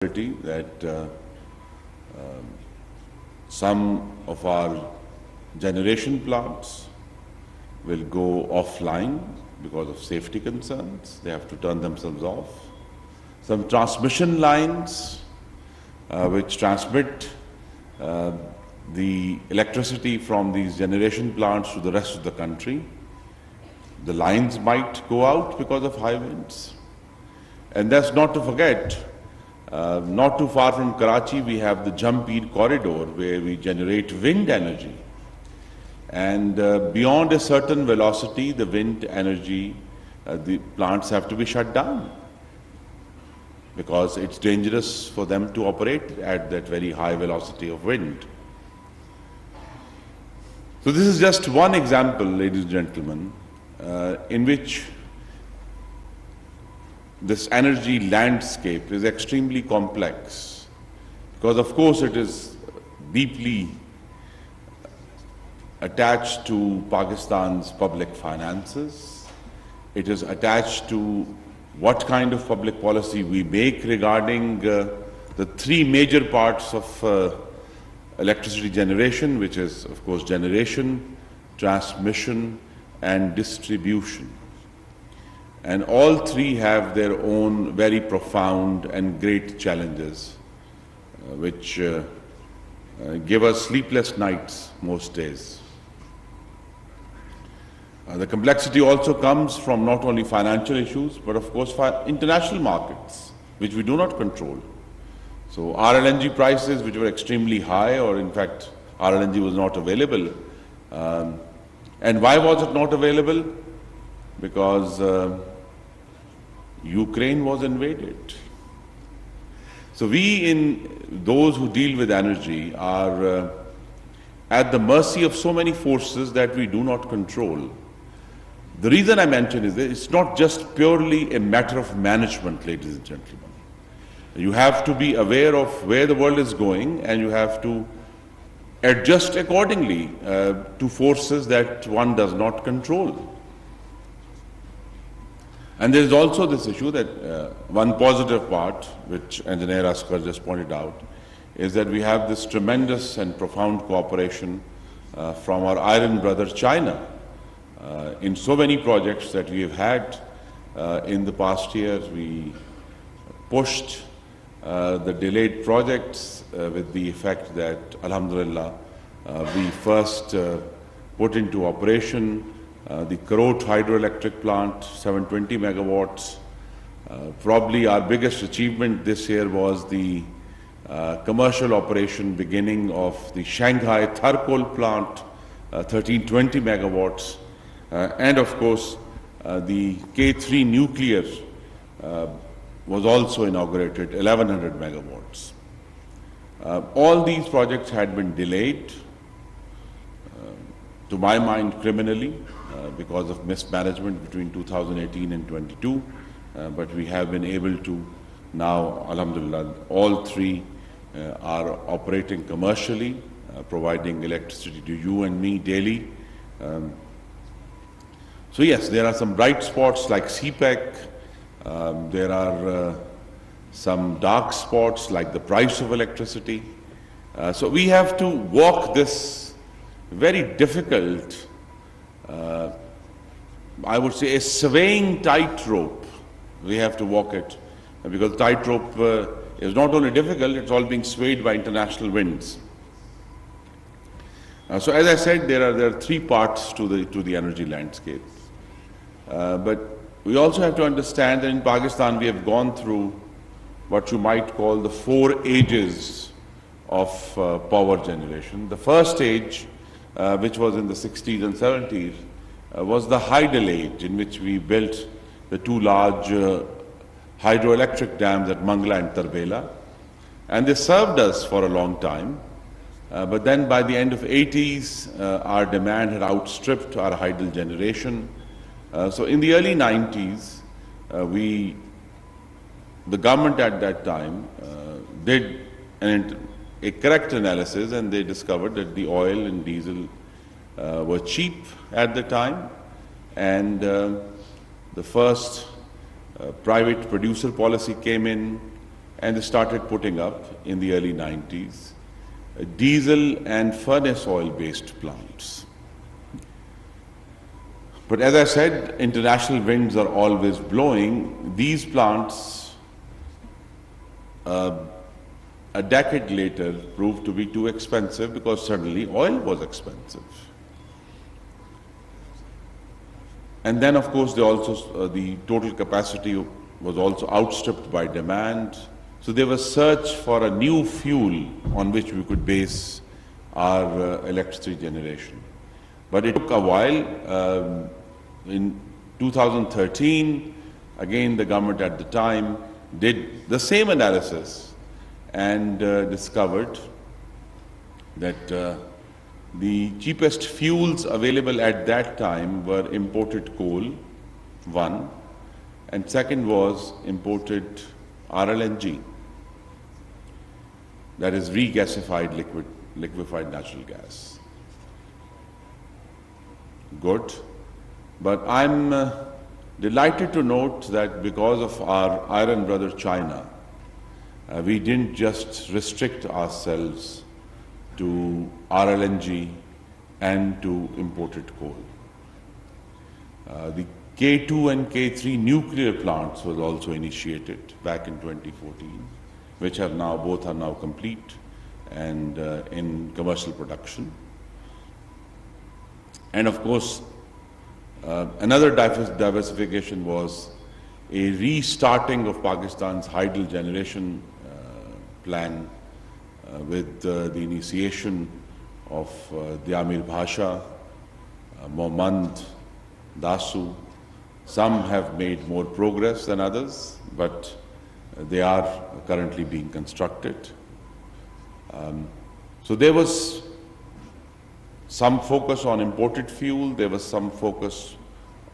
that some of our generation plants will go offline because of safety concerns. They have to turn themselves off. Some transmission lines which transmit the electricity from these generation plants to the rest of the country, the lines might go out because of high winds. And that's not to forget, not too far from Karachi, we have the Jamhuriat corridor where we generate wind energy. And beyond a certain velocity, the wind energy, the plants have to be shut down because it's dangerous for them to operate at that very high velocity of wind. So this is just one example, ladies and gentlemen, in which this energy landscape is extremely complex because, of course, it is deeply attached to Pakistan's public finances. It is attached to what kind of public policy we make regarding the three major parts of electricity generation, which is, of course, generation, transmission, and distribution. And all three have their own very profound and great challenges, which give us sleepless nights most days. The complexity also comes from not only financial issues, but of course international markets, which we do not control. So our LNG prices, which were extremely high, or in fact our LNG was not available. And why was it not available? Because Ukraine was invaded. So those who deal with energy are at the mercy of so many forces that we do not control. The reason I mention is that it's not just purely a matter of management, ladies and gentlemen. You have to be aware of where the world is going, and you have to adjust accordingly to forces that one does not control. And there is also this issue that one positive part, which Engineer Asghar just pointed out, is that we have this tremendous and profound cooperation from our iron brother China in so many projects that we have had in the past years. We pushed the delayed projects with the effect that, alhamdulillah, we first put into operation the Karot hydroelectric plant, 720 megawatts. Probably our biggest achievement this year was the commercial operation beginning of the Shanghai Thercoal plant, 1320 megawatts. And of course, the K3 nuclear was also inaugurated, 1100 megawatts. All these projects had been delayed, to my mind criminally, because of mismanagement between 2018 and 22, but we have been able to now, alhamdulillah, all three are operating commercially, providing electricity to you and me daily. So yes, there are some bright spots like CPEC, there are some dark spots like the price of electricity. So we have to walk this very difficult, I would say a swaying tightrope. We have to walk it because tightrope is not only difficult, it's all being swayed by international winds. So as I said, there are three parts to the energy landscape. But we also have to understand that in Pakistan we have gone through what you might call the 4 ages of power generation. The first age, which was in the 60s and 70s, was the Hydel age, in which we built the two large hydroelectric dams at Mangla and Tarbela. And they served us for a long time. But then by the end of 80s, our demand had outstripped our Hydel generation. So in the early 90s, the government at that time did a correct analysis, and they discovered that the oil and diesel were cheap at the time, and the first private producer policy came in, and they started putting up in the early 90s diesel and furnace oil-based plants. But as I said, international winds are always blowing. These plants, a decade later, proved to be too expensive because suddenly oil was expensive. And then, of course, the total capacity was also outstripped by demand. So there was search for a new fuel on which we could base our electricity generation. But it took a while. In 2013, again, the government at the time did the same analysis and discovered that the cheapest fuels available at that time were imported coal, one, and second was imported RLNG, that is regasified liquefied natural gas. Good. But I'm delighted to note that because of our iron brother China, we didn't just restrict ourselves to RLNG and to imported coal. The K2 and K3 nuclear plants was also initiated back in 2014, which both are now complete and in commercial production. And of course, another diversification was a restarting of Pakistan's hydel generation plan with the initiation of the Amir Bhasha, Momand, Dasu. Some have made more progress than others, but they are currently being constructed. So there was some focus on imported fuel, there was some focus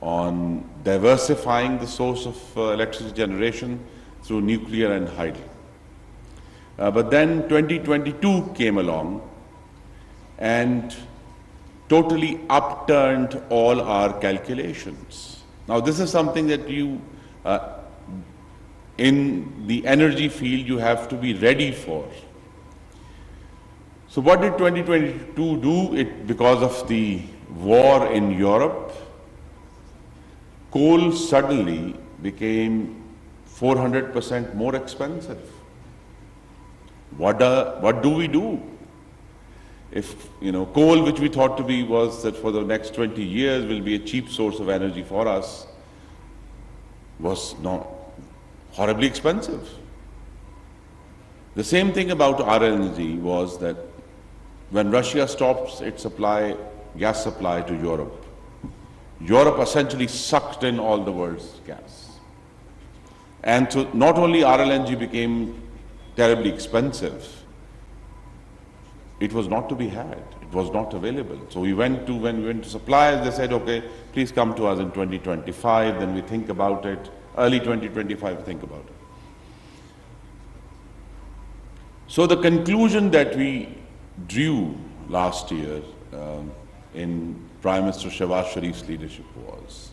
on diversifying the source of electricity generation through nuclear and hydel. But then 2022 came along and totally upturned all our calculations. Now this is something that you, in the energy field, you have to be ready for. So what did 2022 do? Because of the war in Europe, coal suddenly became 400% more expensive. What do we do? If, coal, which we thought to be was that for the next 20 years will be a cheap source of energy for us, was not horribly expensive. The same thing about RLNG was that when Russia stopped its gas supply to Europe, Europe essentially sucked in all the world's gas. And so not only RLNG became terribly expensive, it was not to be had. It was not available. So when we went to suppliers, they said, okay, please come to us in 2025, then we think about it. Early 2025, think about it. So the conclusion that we drew last year in Prime Minister Shehbaz Sharif's leadership was,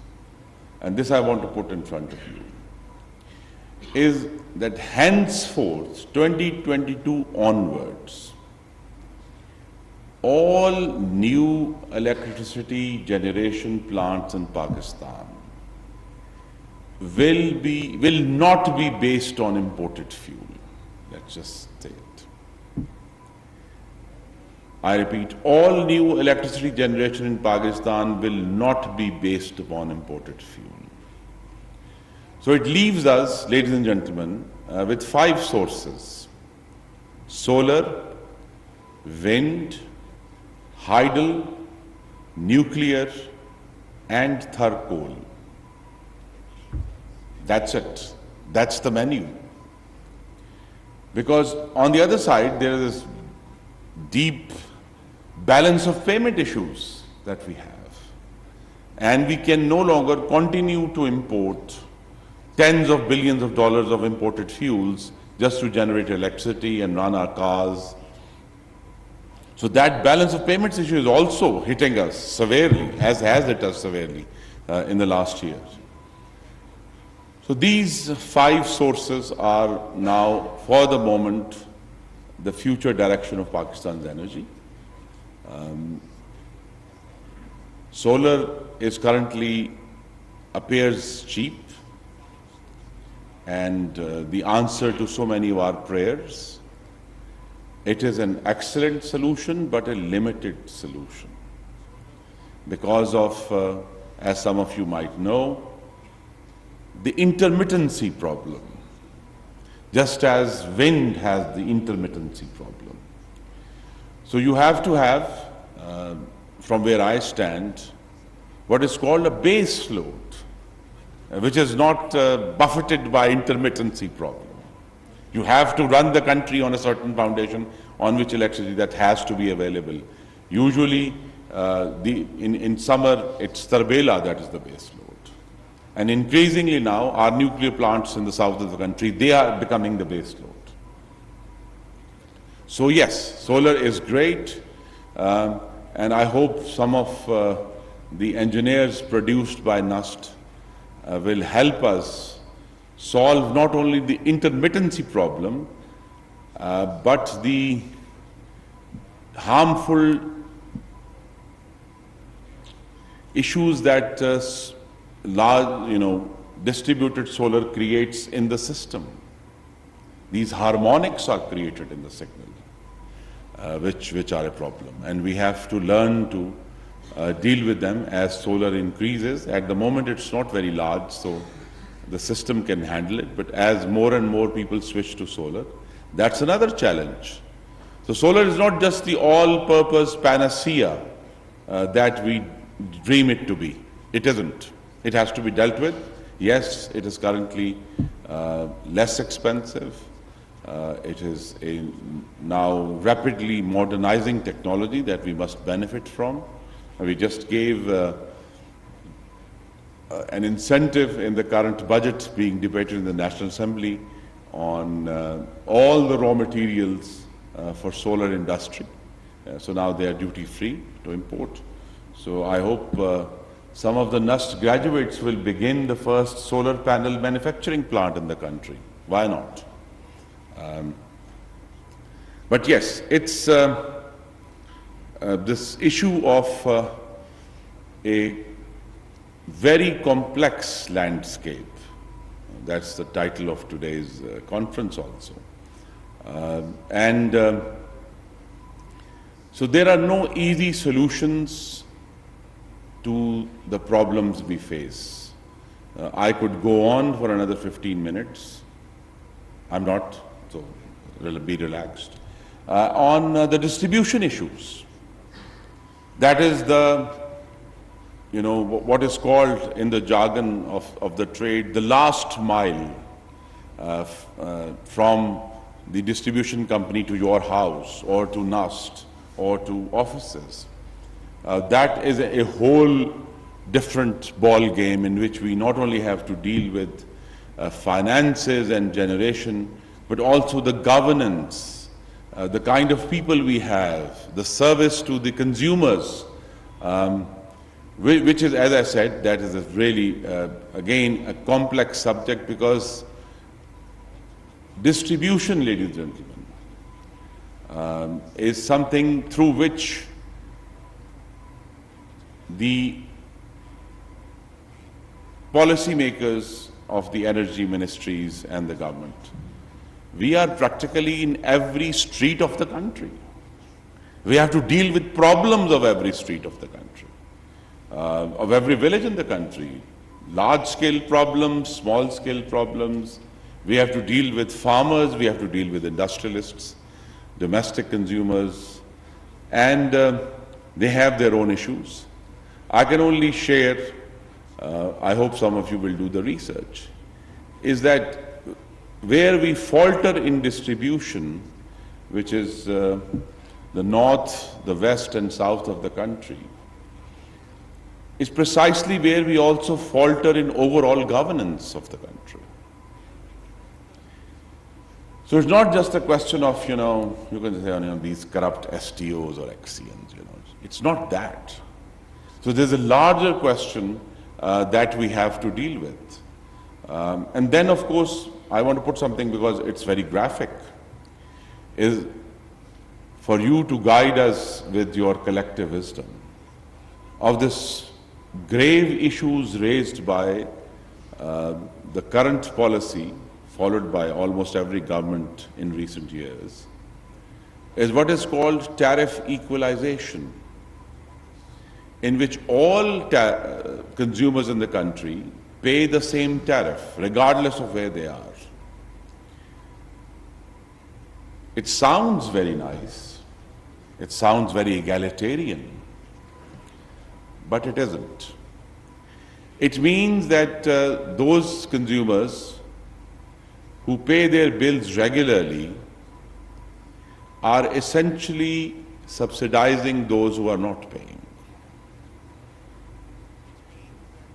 and this I want to put in front of you, is that henceforth, 2022 onwards, all new electricity generation plants in Pakistan will not be based on imported fuel. Let's just say it. I repeat, all new electricity generation in Pakistan will not be based upon imported fuel. So it leaves us, ladies and gentlemen, with 5 sources: solar, wind, hydel, nuclear, and thermal. That's it. That's the menu. Because on the other side, there is this deep balance of payment issues that we have. And we can no longer continue to import tens of billions of dollars of imported fuels just to generate electricity and run our cars. So that balance of payments issue is also hitting us severely, has hit us severely in the last year. So these 5 sources are now, for the moment, the future direction of Pakistan's energy. Solar is currently appears cheap and the answer to so many of our prayers. It is an excellent solution, but a limited solution because of, as some of you might know, the intermittency problem, just as wind has the intermittency problem. So you have to have, from where I stand, what is called a base load, which is not buffeted by intermittency problem. You have to run the country on a certain foundation on which electricity that has to be available. Usually, in summer, it's Tarbela that is the base load. And increasingly now, our nuclear plants in the south of the country, they are becoming the base load. So yes, solar is great, and I hope some of the engineers produced by NUST will help us solve not only the intermittency problem, but the harmful issues that large, distributed solar creates in the system. These harmonics are created in the signal, which are a problem, and we have to learn to deal with them as solar increases. At the moment, it's not very large, so the system can handle it. But as more and more people switch to solar, that's another challenge. So solar is not just the all-purpose panacea that we dream it to be. It isn't. It has to be dealt with. Yes, it is currently less expensive. It is a now rapidly modernizing technology that we must benefit from. We just gave an incentive in the current budget being debated in the National Assembly on all the raw materials for solar industry. So now they are duty-free to import. So I hope some of the NUST graduates will begin the first solar panel manufacturing plant in the country. Why not? But yes, it's this issue of a very complex landscape. That's the title of today's conference also. So there are no easy solutions to the problems we face. I could go on for another 15 minutes. I'm not, so be relaxed. On the distribution issues, that is the, what is called in the jargon of the trade, the last mile from the distribution company to your house or to NUST or to offices. That is a whole different ball game in which we not only have to deal with finances and generation, but also the governance, the kind of people we have, the service to the consumers, which is, as I said, that is a really, again, a complex subject, because distribution, ladies and gentlemen, is something through which the policymakers of the energy ministries and the government, we are practically in every street of the country. We have to deal with problems of every street of the country, of every village in the country. Large-scale problems, small-scale problems. We have to deal with farmers, we have to deal with industrialists, domestic consumers, and they have their own issues. I can only share, I hope some of you will do the research, is that where we falter in distribution, which is the north, the west and south of the country, is precisely where we also falter in overall governance of the country. So it's not just a question of, you can say, these corrupt STOs or XCNs, It's not that. So there's a larger question that we have to deal with. And then, of course, I want to put something because it's very graphic, is for you to guide us with your collective wisdom of this grave issues raised by the current policy followed by almost every government in recent years, is what is called tariff equalization, in which all consumers in the country pay the same tariff regardless of where they are. It sounds very nice, it sounds very egalitarian, but it isn't. It means that those consumers who pay their bills regularly are essentially subsidizing those who are not paying.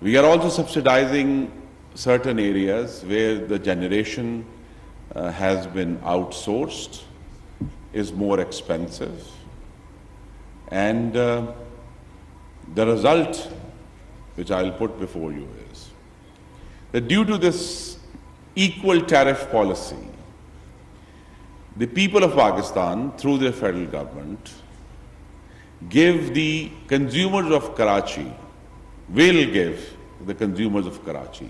We are also subsidizing certain areas where the generation has been outsourced, is more expensive, and the result, which I'll put before you, is that due to this equal tariff policy, the people of Pakistan, through their federal government, give the consumers of Karachi, will give the consumers of Karachi,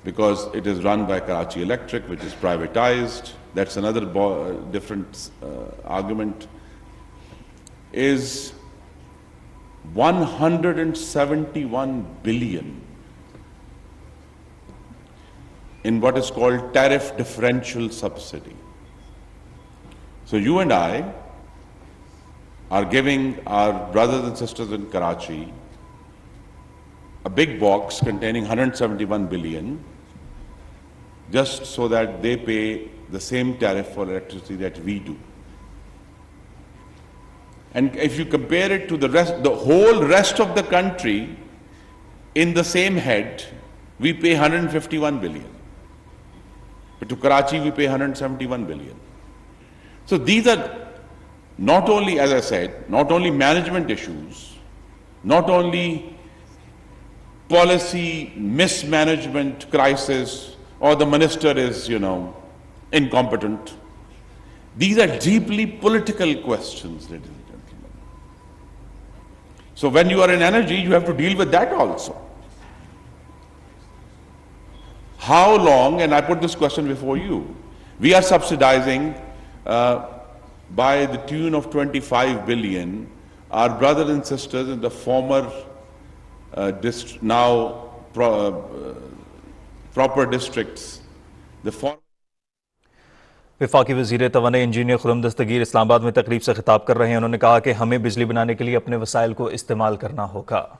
because it is run by Karachi Electric, which is privatized, that's another different argument, is 171 billion in what is called tariff differential subsidy. So you and I are giving our brothers and sisters in Karachi a big box containing 171 billion just so that they pay the same tariff for electricity that we do. And if you compare it to the whole rest of the country, in the same head, we pay 151 billion. But to Karachi, we pay 171 billion. So these are not only, as I said, not only management issues, not only policy mismanagement crisis, or the minister is, incompetent. These are deeply political questions, ladies and gentlemen. So when you are in energy, you have to deal with that also. How long, and I put this question before you, we are subsidizing by the tune of 25 billion our brothers and sisters in the former proper districts, the former. वफाकी वज़ीर तवानाई engineer Khurram दस्तगीर इस्लामाबाद में तकरीब से खिताब कर रहे हैं। उन्होंने कहा कि हमें बिजली बनाने के लिए अपने वसाइल को इस्तेमाल करना होगा।